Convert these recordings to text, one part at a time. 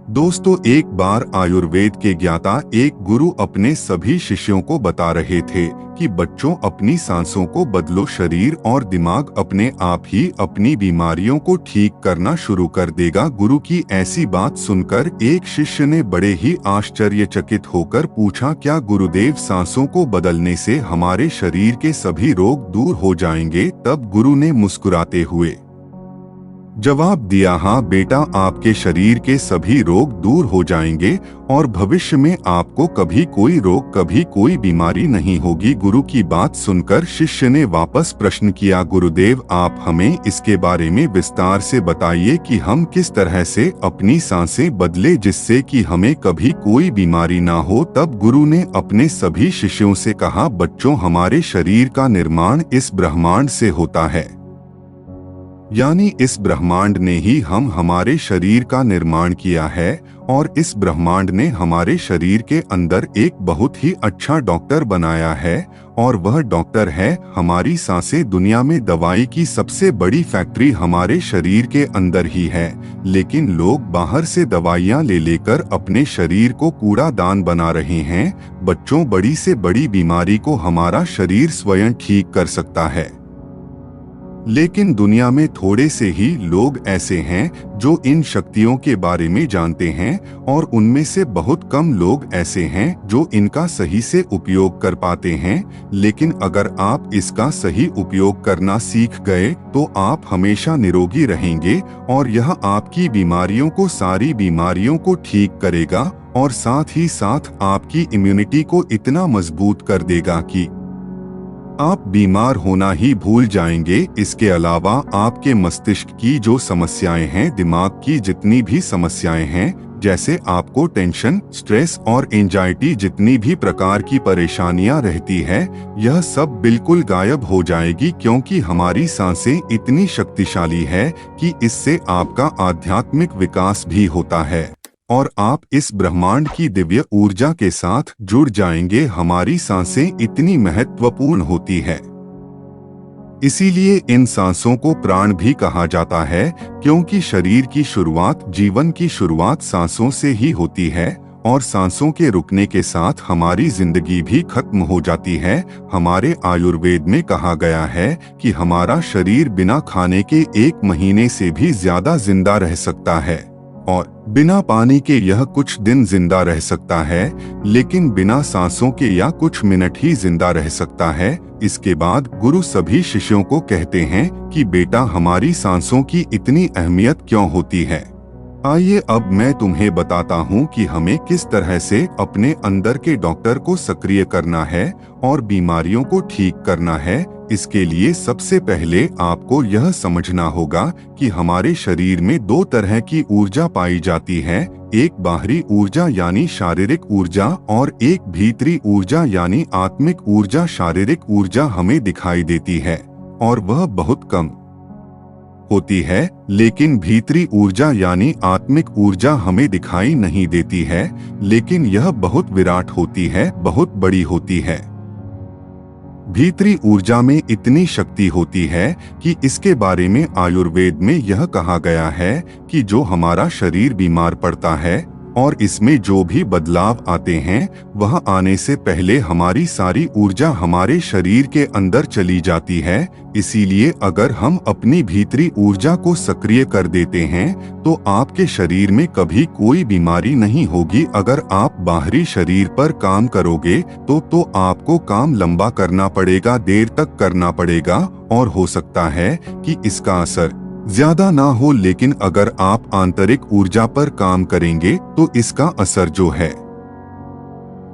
दोस्तों, एक बार आयुर्वेद के ज्ञाता एक गुरु अपने सभी शिष्यों को बता रहे थे कि बच्चों, अपनी सांसों को बदलो, शरीर और दिमाग अपने आप ही अपनी बीमारियों को ठीक करना शुरू कर देगा। गुरु की ऐसी बात सुनकर एक शिष्य ने बड़े ही आश्चर्यचकित होकर पूछा, क्या गुरुदेव, सांसों को बदलने से हमारे शरीर के सभी रोग दूर हो जाएंगे? तब गुरु ने मुस्कुराते हुए जवाब दिया, हाँ बेटा, आपके शरीर के सभी रोग दूर हो जाएंगे और भविष्य में आपको कभी कोई रोग, कभी कोई बीमारी नहीं होगी। गुरु की बात सुनकर शिष्य ने वापस प्रश्न किया, गुरुदेव, आप हमें इसके बारे में विस्तार से बताइए कि हम किस तरह से अपनी सांसें बदले जिससे कि हमें कभी कोई बीमारी ना हो। तब गुरु ने अपने सभी शिष्यों से कहा, बच्चों, हमारे शरीर का निर्माण इस ब्रह्मांड से होता है, यानी इस ब्रह्मांड ने ही हमारे शरीर का निर्माण किया है और इस ब्रह्मांड ने हमारे शरीर के अंदर एक बहुत ही अच्छा डॉक्टर बनाया है और वह डॉक्टर है हमारी सांसें। दुनिया में दवाई की सबसे बड़ी फैक्ट्री हमारे शरीर के अंदर ही है, लेकिन लोग बाहर से दवाइयां ले लेकर अपने शरीर को कूड़ादान बना रहे हैं। बच्चों, बड़ी से बड़ी बीमारी को हमारा शरीर स्वयं ठीक कर सकता है, लेकिन दुनिया में थोड़े से ही लोग ऐसे हैं जो इन शक्तियों के बारे में जानते हैं और उनमें से बहुत कम लोग ऐसे हैं जो इनका सही से उपयोग कर पाते हैं। लेकिन अगर आप इसका सही उपयोग करना सीख गए तो आप हमेशा निरोगी रहेंगे और यह आपकी बीमारियों को, सारी बीमारियों को ठीक करेगा और साथ ही साथ आपकी इम्यूनिटी को इतना मजबूत कर देगा कि आप बीमार होना ही भूल जाएंगे। इसके अलावा आपके मस्तिष्क की जो समस्याएं हैं, दिमाग की जितनी भी समस्याएं हैं, जैसे आपको टेंशन, स्ट्रेस और एंजाइटी, जितनी भी प्रकार की परेशानियां रहती है, यह सब बिल्कुल गायब हो जाएगी, क्योंकि हमारी सांसें इतनी शक्तिशाली है कि इससे आपका आध्यात्मिक विकास भी होता है और आप इस ब्रह्मांड की दिव्य ऊर्जा के साथ जुड़ जाएंगे। हमारी सांसें इतनी महत्वपूर्ण होती है, इसीलिए इन सांसों को प्राण भी कहा जाता है, क्योंकि शरीर की शुरुआत, जीवन की शुरुआत सांसों से ही होती है और सांसों के रुकने के साथ हमारी जिंदगी भी खत्म हो जाती है। हमारे आयुर्वेद में कहा गया है कि हमारा शरीर बिना खाने के 1 महीने से भी ज्यादा जिंदा रह सकता है और बिना पानी के यह कुछ दिन जिंदा रह सकता है, लेकिन बिना सांसों के या कुछ मिनट ही जिंदा रह सकता है। इसके बाद गुरु सभी शिष्यों को कहते हैं कि बेटा, हमारी सांसों की इतनी अहमियत क्यों होती है। आइए अब मैं तुम्हें बताता हूँ कि हमें किस तरह से अपने अंदर के डॉक्टर को सक्रिय करना है और बीमारियों को ठीक करना है। इसके लिए सबसे पहले आपको यह समझना होगा कि हमारे शरीर में 2 तरह की ऊर्जा पाई जाती है, एक बाहरी ऊर्जा यानी शारीरिक ऊर्जा और एक भीतरी ऊर्जा यानी आत्मिक ऊर्जा। शारीरिक ऊर्जा हमें दिखाई देती है और वह बहुत कम होती है, लेकिन भीतरी ऊर्जा यानी आत्मिक ऊर्जा हमें दिखाई नहीं देती है, लेकिन यह बहुत विराट होती है, बहुत बड़ी होती है। भीतरी ऊर्जा में इतनी शक्ति होती है कि इसके बारे में आयुर्वेद में यह कहा गया है कि जो हमारा शरीर बीमार पड़ता है और इसमें जो भी बदलाव आते हैं, वह आने से पहले हमारी सारी ऊर्जा हमारे शरीर के अंदर चली जाती है। इसीलिए अगर हम अपनी भीतरी ऊर्जा को सक्रिय कर देते हैं तो आपके शरीर में कभी कोई बीमारी नहीं होगी। अगर आप बाहरी शरीर पर काम करोगे तो आपको काम लंबा करना पड़ेगा, देर तक करना पड़ेगा और हो सकता है कि इसका असर ज्यादा ना हो, लेकिन अगर आप आंतरिक ऊर्जा पर काम करेंगे तो इसका असर जो है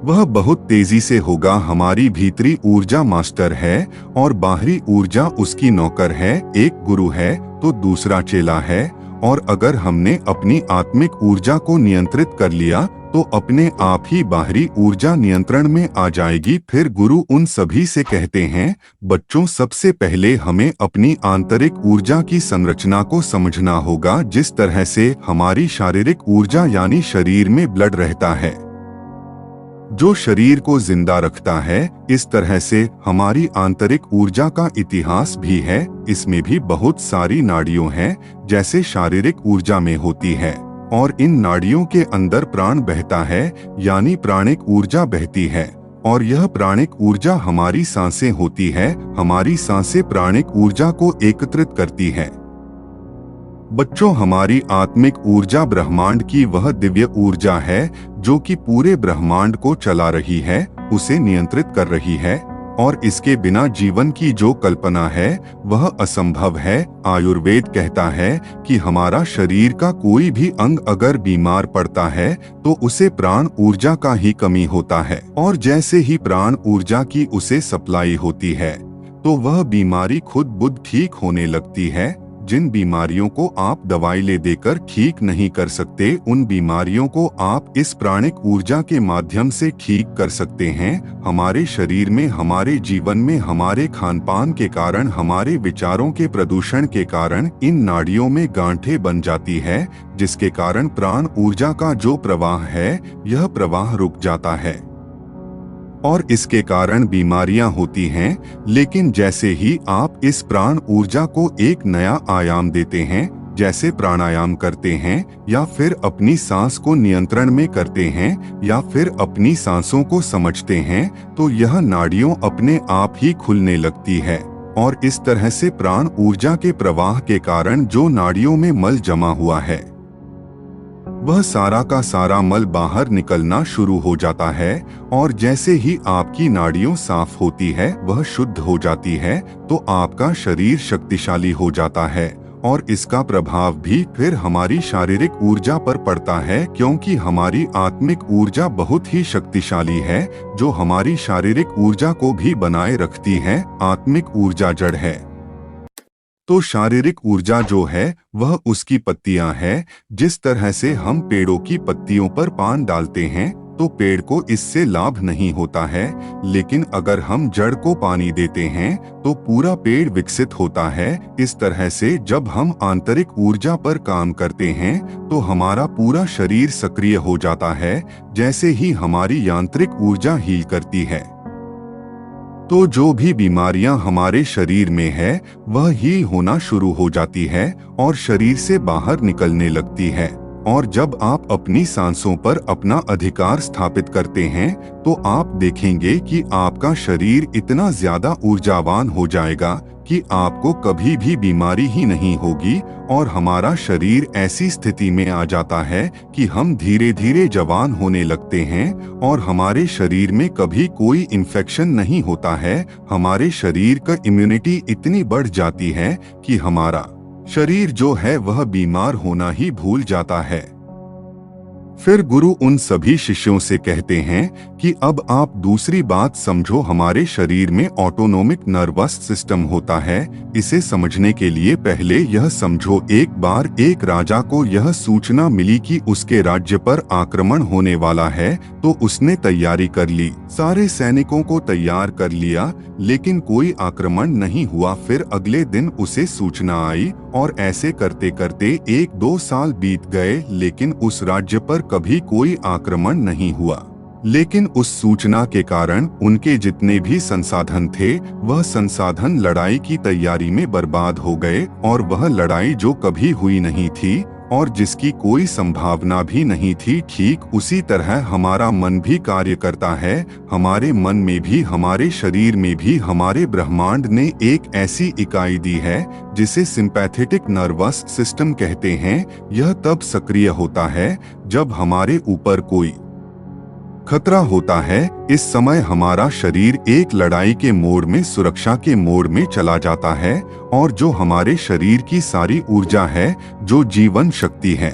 वह बहुत तेजी से होगा। हमारी भीतरी ऊर्जा मास्टर है और बाहरी ऊर्जा उसकी नौकर है। एक गुरु है तो दूसरा चेला है, और अगर हमने अपनी आत्मिक ऊर्जा को नियंत्रित कर लिया तो अपने आप ही बाहरी ऊर्जा नियंत्रण में आ जाएगी। फिर गुरु उन सभी से कहते हैं, बच्चों, सबसे पहले हमें अपनी आंतरिक ऊर्जा की संरचना को समझना होगा। जिस तरह से हमारी शारीरिक ऊर्जा यानी शरीर में ब्लड रहता है जो शरीर को जिंदा रखता है, इस तरह से हमारी आंतरिक ऊर्जा का इतिहास भी है। इसमें भी बहुत सारी नाड़ियों हैं, जैसे शारीरिक ऊर्जा में होती है और इन नाड़ियों के अंदर प्राण बहता है, यानी प्राणिक ऊर्जा बहती है। और यह प्राणिक ऊर्जा हमारी सांसें होती है। हमारी सांसें प्राणिक ऊर्जा को एकत्रित करती है। बच्चों, हमारी आत्मिक ऊर्जा ब्रह्मांड की वह दिव्य ऊर्जा है जो कि पूरे ब्रह्मांड को चला रही है, उसे नियंत्रित कर रही है, और इसके बिना जीवन की जो कल्पना है वह असंभव है। आयुर्वेद कहता है कि हमारा शरीर का कोई भी अंग अगर बीमार पड़ता है तो उसे प्राण ऊर्जा का ही कमी होता है, और जैसे ही प्राण ऊर्जा की उसे सप्लाई होती है तो वह बीमारी खुद बुद्ध ठीक होने लगती है। जिन बीमारियों को आप दवाई ले देकर ठीक नहीं कर सकते, उन बीमारियों को आप इस प्राणिक ऊर्जा के माध्यम से ठीक कर सकते हैं। हमारे शरीर में, हमारे जीवन में, हमारे खान पान के कारण, हमारे विचारों के प्रदूषण के कारण इन नाड़ियों में गांठें बन जाती है, जिसके कारण प्राण ऊर्जा का जो प्रवाह है यह प्रवाह रुक जाता है और इसके कारण बीमारियां होती हैं। लेकिन जैसे ही आप इस प्राण ऊर्जा को एक नया आयाम देते हैं, जैसे प्राणायाम करते हैं, या फिर अपनी सांस को नियंत्रण में करते हैं, या फिर अपनी सांसों को समझते हैं, तो यह नाड़ियों अपने आप ही खुलने लगती है। और इस तरह से प्राण ऊर्जा के प्रवाह के कारण जो नाड़ियों में मल जमा हुआ है वह सारा का सारा मल बाहर निकलना शुरू हो जाता है। और जैसे ही आपकी नाड़ियों साफ होती है, वह शुद्ध हो जाती है, तो आपका शरीर शक्तिशाली हो जाता है। और इसका प्रभाव भी फिर हमारी शारीरिक ऊर्जा पर पड़ता है, क्योंकि हमारी आत्मिक ऊर्जा बहुत ही शक्तिशाली है जो हमारी शारीरिक ऊर्जा को भी बनाए रखती है। आत्मिक ऊर्जा जड़ है, तो शारीरिक ऊर्जा जो है वह उसकी पत्तियां हैं। जिस तरह से हम पेड़ों की पत्तियों पर पान डालते हैं तो पेड़ को इससे लाभ नहीं होता है, लेकिन अगर हम जड़ को पानी देते हैं तो पूरा पेड़ विकसित होता है। इस तरह से जब हम आंतरिक ऊर्जा पर काम करते हैं तो हमारा पूरा शरीर सक्रिय हो जाता है, जैसे ही हमारी यांत्रिक ऊर्जा हील करती है। तो जो भी बीमारियां हमारे शरीर में है वह ही होना शुरू हो जाती है और शरीर से बाहर निकलने लगती है। और जब आप अपनी सांसों पर अपना अधिकार स्थापित करते हैं तो आप देखेंगे कि आपका शरीर इतना ज्यादा ऊर्जावान हो जाएगा कि आपको कभी भी बीमारी ही नहीं होगी। और हमारा शरीर ऐसी स्थिति में आ जाता है कि हम धीरे धीरे जवान होने लगते हैं और हमारे शरीर में कभी कोई इन्फेक्शन नहीं होता है। हमारे शरीर का इम्यूनिटी इतनी बढ़ जाती है कि हमारा शरीर जो है वह बीमार होना ही भूल जाता है। फिर गुरु उन सभी शिष्यों से कहते हैं कि अब आप दूसरी बात समझो। हमारे शरीर में ऑटोनोमिक नर्वस सिस्टम होता है। इसे समझने के लिए पहले यह समझो, एक बार एक राजा को यह सूचना मिली कि उसके राज्य पर आक्रमण होने वाला है, तो उसने तैयारी कर ली, सारे सैनिकों को तैयार कर लिया, लेकिन कोई आक्रमण नहीं हुआ। फिर अगले दिन उसे सूचना आई और ऐसे करते करते 1-2 साल बीत गए, लेकिन उस राज्य पर कभी कोई आक्रमण नहीं हुआ। लेकिन उस सूचना के कारण उनके जितने भी संसाधन थे वह संसाधन लड़ाई की तैयारी में बर्बाद हो गए, और वह लड़ाई जो कभी हुई नहीं थी और जिसकी कोई संभावना भी नहीं थी। ठीक उसी तरह हमारा मन भी कार्य करता है। हमारे मन में भी, हमारे शरीर में भी हमारे ब्रह्मांड ने एक ऐसी इकाई दी है जिसे सिंपैथेटिक नर्वस सिस्टम कहते हैं। यह तब सक्रिय होता है जब हमारे ऊपर कोई खतरा होता है। इस समय हमारा शरीर एक लड़ाई के मोड में, सुरक्षा के मोड में चला जाता है, और जो हमारे शरीर की सारी ऊर्जा है, जो जीवन शक्ति है,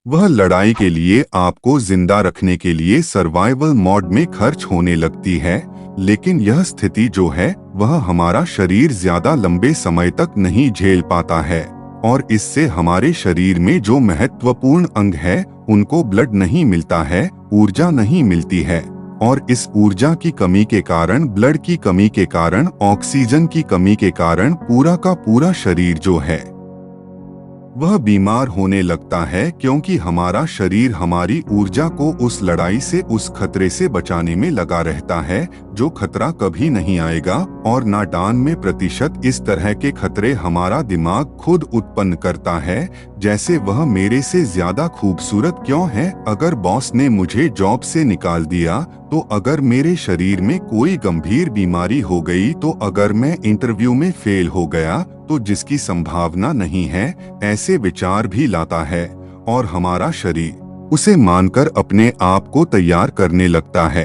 वह लड़ाई के लिए, आपको जिंदा रखने के लिए सर्वाइवल मोड में खर्च होने लगती है। लेकिन यह स्थिति जो है वह हमारा शरीर ज्यादा लंबे समय तक नहीं झेल पाता है, और इससे हमारे शरीर में जो महत्वपूर्ण अंग है उनको ब्लड नहीं मिलता है, ऊर्जा नहीं मिलती है। और इस ऊर्जा की कमी के कारण, ब्लड की कमी के कारण, ऑक्सीजन की कमी के कारण पूरा का पूरा शरीर जो है वह बीमार होने लगता है क्योंकि हमारा शरीर हमारी ऊर्जा को उस लड़ाई से, उस खतरे से बचाने में लगा रहता है जो खतरा कभी नहीं आएगा, और 99% इस तरह के खतरे हमारा दिमाग खुद उत्पन्न करता है, जैसे वह मेरे से ज्यादा खूबसूरत क्यों है, अगर बॉस ने मुझे जॉब से निकाल दिया तो, अगर मेरे शरीर में कोई गंभीर बीमारी हो गई तो, अगर मैं इंटरव्यू में फेल हो गया तो, जिसकी संभावना नहीं है, ऐसे विचार भी लाता है और हमारा शरीर उसे मानकर अपने आप को तैयार करने लगता है।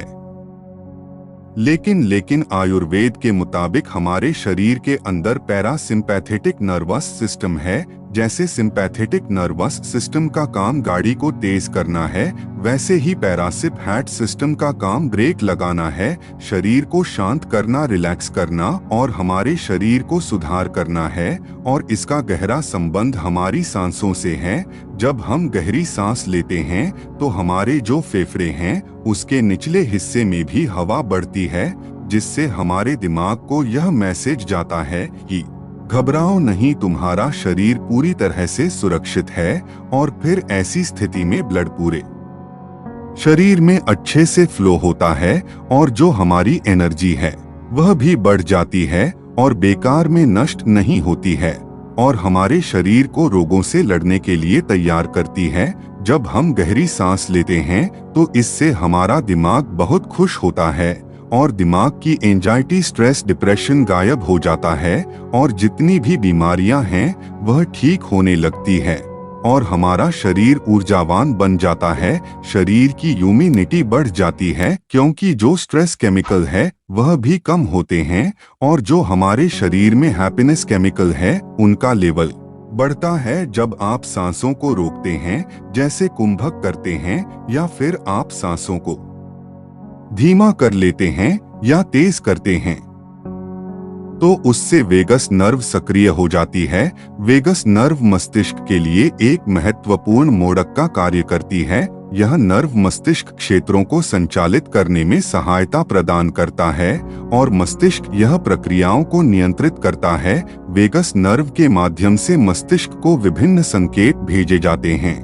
लेकिन आयुर्वेद के मुताबिक हमारे शरीर के अंदर पैरासिम्पैथेटिक नर्वस सिस्टम है। जैसे सिंपैथेटिक नर्वस सिस्टम का काम गाड़ी को तेज करना है, वैसे ही पैरासिम्पैथेटिक सिस्टम का काम ब्रेक लगाना है, शरीर को शांत करना, रिलैक्स करना और हमारे शरीर को सुधार करना है। और इसका गहरा संबंध हमारी सांसों से है। जब हम गहरी सांस लेते हैं तो हमारे जो फेफड़े हैं उसके निचले हिस्से में भी हवा बढ़ती है, जिससे हमारे दिमाग को यह मैसेज जाता है कि घबराओ नहीं, तुम्हारा शरीर पूरी तरह से सुरक्षित है। और फिर ऐसी स्थिति में ब्लड पूरे शरीर में अच्छे से फ्लो होता है और जो हमारी एनर्जी है वह भी बढ़ जाती है और बेकार में नष्ट नहीं होती है और हमारे शरीर को रोगों से लड़ने के लिए तैयार करती है। जब हम गहरी सांस लेते हैं तो इससे हमारा दिमाग बहुत खुश होता है और दिमाग की एंजाइटी, स्ट्रेस, डिप्रेशन गायब हो जाता है और जितनी भी बीमारियां हैं वह ठीक होने लगती है और हमारा शरीर ऊर्जावान बन जाता है। शरीर की इम्यूनिटी बढ़ जाती है क्योंकि जो स्ट्रेस केमिकल है वह भी कम होते हैं और जो हमारे शरीर में हैप्पीनेस केमिकल है उनका लेवल बढ़ता है। जब आप सांसों को रोकते हैं, जैसे कुंभक करते हैं, या फिर आप सांसों को धीमा कर लेते हैं या तेज करते हैं, तो उससे वेगस नर्व सक्रिय हो जाती है। वेगस नर्व मस्तिष्क के लिए एक महत्वपूर्ण मोड़क का कार्य करती है। यह नर्व मस्तिष्क क्षेत्रों को संचालित करने में सहायता प्रदान करता है और मस्तिष्क यह प्रक्रियाओं को नियंत्रित करता है। वेगस नर्व के माध्यम से मस्तिष्क को विभिन्न संकेत भेजे जाते हैं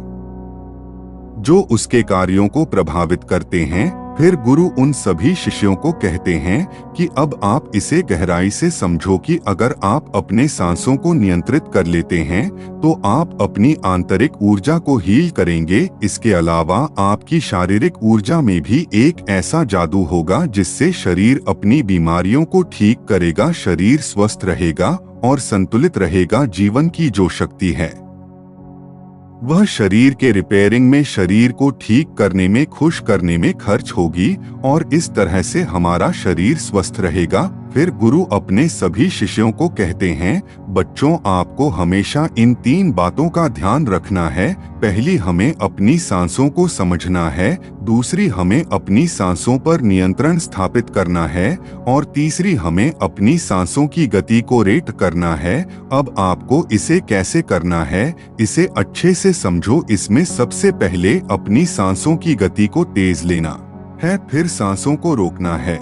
जो उसके कार्यों को प्रभावित करते हैं। फिर गुरु उन सभी शिष्यों को कहते हैं कि अब आप इसे गहराई से समझो कि अगर आप अपने सांसों को नियंत्रित कर लेते हैं तो आप अपनी आंतरिक ऊर्जा को हील करेंगे। इसके अलावा आपकी शारीरिक ऊर्जा में भी एक ऐसा जादू होगा जिससे शरीर अपनी बीमारियों को ठीक करेगा, शरीर स्वस्थ रहेगा और संतुलित रहेगा। जीवन की जो शक्ति है वह शरीर के रिपेयरिंग में, शरीर को ठीक करने में, खुश करने में खर्च होगी और इस तरह से हमारा शरीर स्वस्थ रहेगा। फिर गुरु अपने सभी शिष्यों को कहते हैं, बच्चों आपको हमेशा इन 3 बातों का ध्यान रखना है। पहली, हमें अपनी सांसों को समझना है। दूसरी, हमें अपनी सांसों पर नियंत्रण स्थापित करना है और तीसरी, हमें अपनी सांसों की गति को रेट करना है। अब आपको इसे कैसे करना है, इसे अच्छे से समझो। इसमें सबसे पहले अपनी सांसों की गति को तेज लेना है, फिर सांसों को रोकना है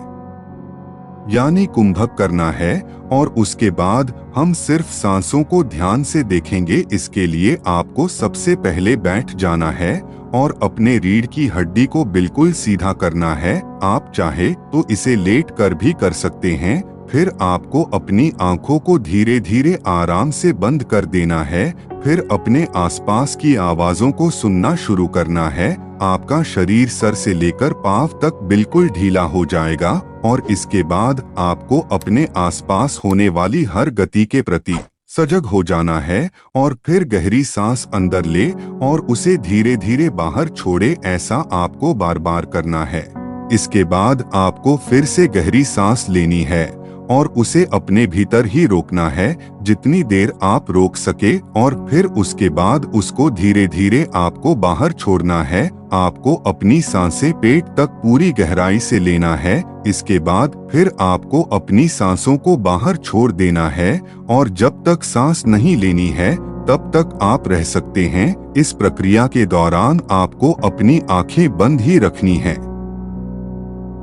यानी कुंभक करना है और उसके बाद हम सिर्फ सांसों को ध्यान से देखेंगे। इसके लिए आपको सबसे पहले बैठ जाना है और अपने रीढ़ की हड्डी को बिल्कुल सीधा करना है। आप चाहे तो इसे लेट कर भी कर सकते हैं। फिर आपको अपनी आंखों को धीरे धीरे आराम से बंद कर देना है। फिर अपने आसपास की आवाजों को सुनना शुरू करना है। आपका शरीर सर से लेकर पांव तक बिल्कुल ढीला हो जाएगा और इसके बाद आपको अपने आसपास होने वाली हर गति के प्रति सजग हो जाना है और फिर गहरी सांस अंदर ले और उसे धीरे धीरे बाहर छोड़े। ऐसा आपको बार बार करना है। इसके बाद आपको फिर से गहरी सांस लेनी है और उसे अपने भीतर ही रोकना है जितनी देर आप रोक सके और फिर उसके बाद उसको धीरे धीरे आपको बाहर छोड़ना है। आपको अपनी सांसें पेट तक पूरी गहराई से लेना है। इसके बाद फिर आपको अपनी सांसों को बाहर छोड़ देना है और जब तक सांस नहीं लेनी है तब तक आप रह सकते हैं। इस प्रक्रिया के दौरान आपको अपनी आंखें बंद ही रखनी है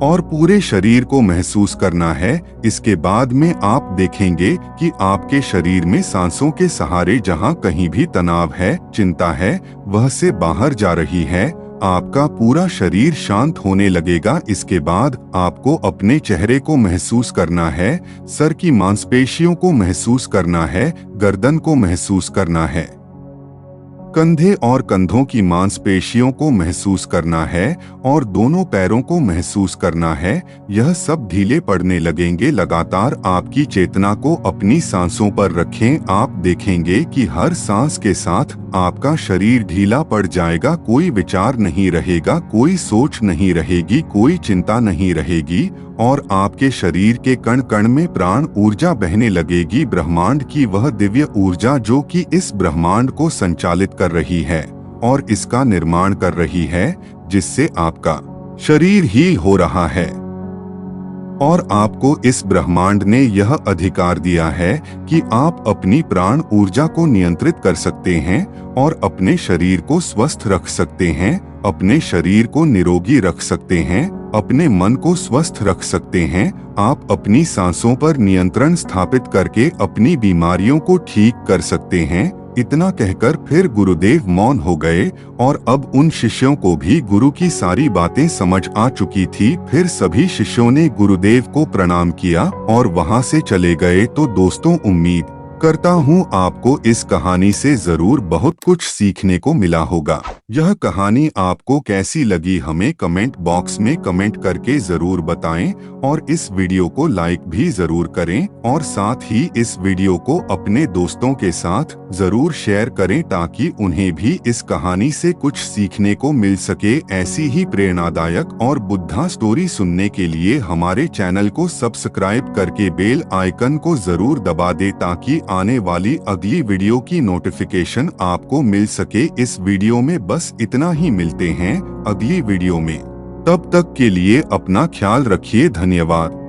और पूरे शरीर को महसूस करना है। इसके बाद में आप देखेंगे कि आपके शरीर में सांसों के सहारे जहां कहीं भी तनाव है, चिंता है, वह से बाहर जा रही है। आपका पूरा शरीर शांत होने लगेगा। इसके बाद आपको अपने चेहरे को महसूस करना है, सर की मांसपेशियों को महसूस करना है, गर्दन को महसूस करना है, कंधे और कंधों की मांसपेशियों को महसूस करना है और दोनों पैरों को महसूस करना है। यह सब ढीले पड़ने लगेंगे। लगातार आपकी चेतना को अपनी सांसों पर रखें। आप देखेंगे कि हर सांस के साथ आपका शरीर ढीला पड़ जाएगा। कोई विचार नहीं रहेगा, कोई सोच नहीं रहेगी, कोई चिंता नहीं रहेगी और आपके शरीर के कण कण में प्राण ऊर्जा बहने लगेगी। ब्रह्मांड की वह दिव्य ऊर्जा जो कि इस ब्रह्मांड को संचालित कर रही है और इसका निर्माण कर रही है, जिससे आपका शरीर हील हो रहा है। और आपको इस ब्रह्मांड ने यह अधिकार दिया है कि आप अपनी प्राण ऊर्जा को नियंत्रित कर सकते हैं और अपने शरीर को स्वस्थ रख सकते हैं, अपने शरीर को निरोगी रख सकते हैं, अपने मन को स्वस्थ रख सकते हैं। आप अपनी सांसों पर नियंत्रण स्थापित करके अपनी बीमारियों को ठीक कर सकते हैं। इतना कहकर फिर गुरुदेव मौन हो गए और अब उन शिष्यों को भी गुरु की सारी बातें समझ आ चुकी थी। फिर सभी शिष्यों ने गुरुदेव को प्रणाम किया और वहां से चले गए। तो दोस्तों, उम्मीद करता हूँ आपको इस कहानी से जरूर बहुत कुछ सीखने को मिला होगा। यह कहानी आपको कैसी लगी हमें कमेंट बॉक्स में कमेंट करके जरूर बताएं और इस वीडियो को लाइक भी जरूर करें और साथ ही इस वीडियो को अपने दोस्तों के साथ जरूर शेयर करें ताकि उन्हें भी इस कहानी से कुछ सीखने को मिल सके। ऐसी ही प्रेरणादायक और बुद्धा स्टोरी सुनने के लिए हमारे चैनल को सब्सक्राइब करके बेल आइकन को जरूर दबा दे ताकि आने वाली अगली वीडियो की नोटिफिकेशन आपको मिल सके। इस वीडियो में बस इतना ही। मिलते हैं अगली वीडियो में। तब तक के लिए अपना ख्याल रखिए। धन्यवाद।